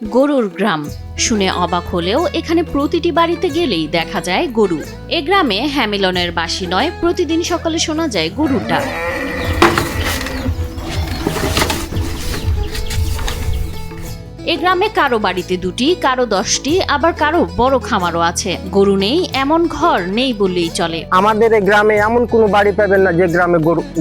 গরুর গ্রাম শুনে অবাক হলেও এখানে প্রতিটি বাড়িতে গেলেই দেখা যায় গরু। এ গ্রামে হ্যামিলনের বাঁশি নয়, প্রতিদিন সকালে শোনা যায় গরুর ডাক। এ গ্রামে কারো বাড়িতে দুটি, কারো 10টি, আবার কারো বড় খামারও আছে। গরু নেই এমন ঘর নেই বললেই চলে। আমাদের এই গ্রামে এমন কোনো বাড়ি পাবেন না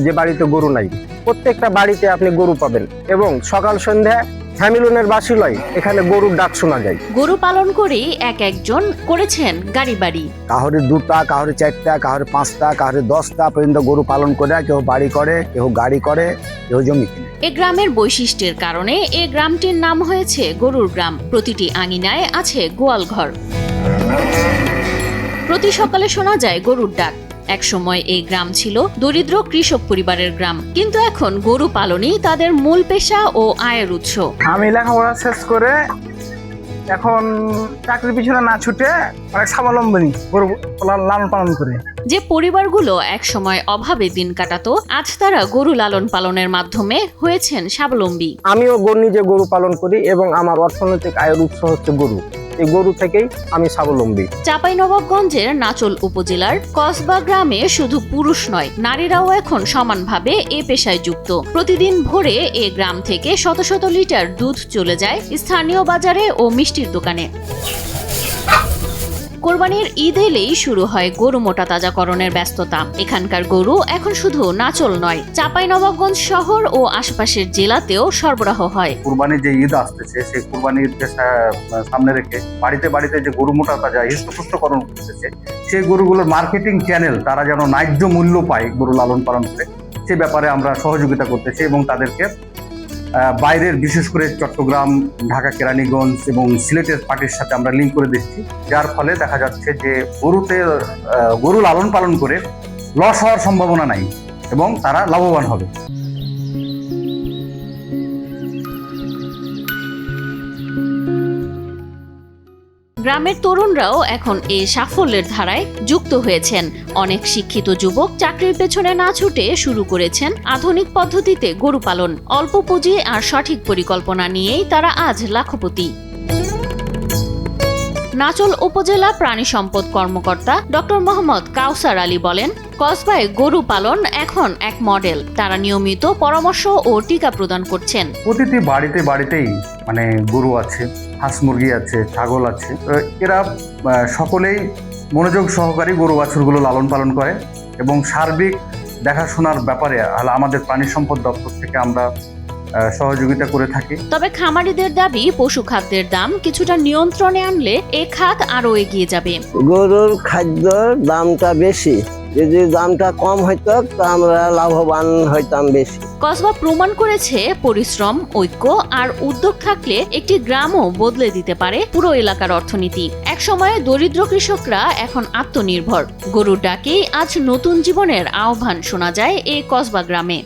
যে বাড়িতে গরু নাই। প্রত্যেকটা বাড়িতে আপনি গরু পাবেন এবং সকাল সন্ধ্যা হ্যামিলনের বাঁশি লয়, এখানে গরুর ডাক শোনা যায়। গরু পালন করেই একজন করেছেন গাড়ি বাড়ি। কাহরে 2টা, কাহরে 4টা, কাহরে 5টা, কাহরে 10টা পর্যন্ত গরু পালন করে, কেউ বাড়ি করে, কেউ গাড়ি করে, কেউ জমি কিনে। এ গ্রামের বৈশিষ্ট্যের কারণে এ গ্রামটির নাম হয়েছে গরুর গ্রাম। প্রতিটি আঙিনায় আছে গোয়াল ঘর। প্রতি সকালে শোনা যায় গরুর ডাক। একসময় এই গ্রাম ছিল দরিদ্র কৃষক পরিবারের গ্রাম, কিন্তু এখন গরু পালনই তাদের মূল পেশা ও আয়ের উৎস। আমি লেখাপড়া শেষ করে এখন চাকরির পিছনে না ছুটে অনেক স্বাবলম্বী গরু লালন পালন করে। যে পরিবারগুলো একসময় অভাবে দিন কাটাতো, আজ তারা গরু লালন পালনের মাধ্যমে হয়েছেন স্বাবলম্বী। আমিও নিজে গরু পালন করি এবং আমার অর্থনৈতিক আয়ের উৎস হচ্ছে গরু। এই গরু থেকেই আমি স্বাবলম্বী। চাঁপাইনবাবগঞ্জের নাচল উপজেলার কসবা গ্রামে শুধু পুরুষ নয়, নারীরাও এখন সমানভাবে এ পেশায় যুক্ত। প্রতিদিন ভোরে এ গ্রাম থেকে শত শত লিটার দুধ চলে যায় স্থানীয় বাজারে ও মিষ্টির দোকানে। কোরবানির ঈদ এলেই শুরু হয় গরু মোটা তাজাকরণের ব্যস্ততা। এখানকার গরু এখন শুধু নাচল নয়, চাঁপাইনবাবগঞ্জ শহর ও আশপাশের জেলাতেও সরবরাহ হয়। কুরবানির যে ঈদ আসতেছে, সেই কুরবানির সামনে রেখে বাড়িতে বাড়িতে যে গরু মোটা তাজা হৃষ্টপুষ্টকরণ করতেছে, সেই গরুগুলোর মার্কেটিং চ্যানেল তারা যেন ন্যায্য মূল্য পায় গরু লালন পালন করে, সে ব্যাপারে আমরা সহযোগিতা করতেছি এবং তাদেরকে বাইরের বিশেষ করে চট্টগ্রাম, ঢাকা, কেরানীগঞ্জ এবং সিলেটের পার্টির সাথে আমরা লিঙ্ক করে দিচ্ছি, যার ফলে দেখা যাচ্ছে যে গরু লালন পালন করে লস হওয়ার সম্ভাবনা নাই এবং তারা লাভবান হবে। গ্রামের তরুণরাও এখন এ সাফল্যের ধারায় যুক্ত হয়েছেন। অনেক শিক্ষিত যুবক চাকরির পেছনে না ছুটে শুরু করেছেন আধুনিক পদ্ধতিতে গরু পালন। অল্প পুঁজি আর সঠিক পরিকল্পনা নিয়েই তারা আজ লাখপতি। নাচল উপজেলা প্রাণী সম্পদ কর্মকর্তা ডক্টর মোহাম্মদ কাউসার আলী বলেন, কসবায় গরু পালন এখন এক মডেল। তারা নিয়মিত পরামর্শ ও টিকা প্রদান করছেন। প্রতিটি বাড়িতেই গরু আছে, হাঁস মুরগি আছে, ছাগল আছে। এরা সকলেই মনোযোগ সহকারে গরু বাছুরগুলো লালন পালন করে এবং সার্বিক দেখাশোনার ব্যাপারে আমাদের প্রাণী সম্পদ দপ্তর থেকে আমরা সহযোগিতা করে থাকি। তবে খামারিদের দাবি, পশু খাদ্যের দাম কিছুটা নিয়ন্ত্রণে আনলে এ খাত আরো এগিয়ে যাবে। গরুর খাদ্যর দামটা বেশি, যদি দামটা কম হইতো তো আমরা লাভবান হইতাম বেশি। কসবা প্রমাণ করেছে পরিশ্রম, ঐক্য আর উদ্যোগ থাকলে একটি গ্রামও বদলে দিতে পারে পুরো এলাকার অর্থনীতি। একসময়ে দরিদ্র কৃষকরা এখন আত্মনির্ভর। গরুর ডাকেই আজ নতুন জীবনের আহ্বান শোনা যায় এই কসবা গ্রামে।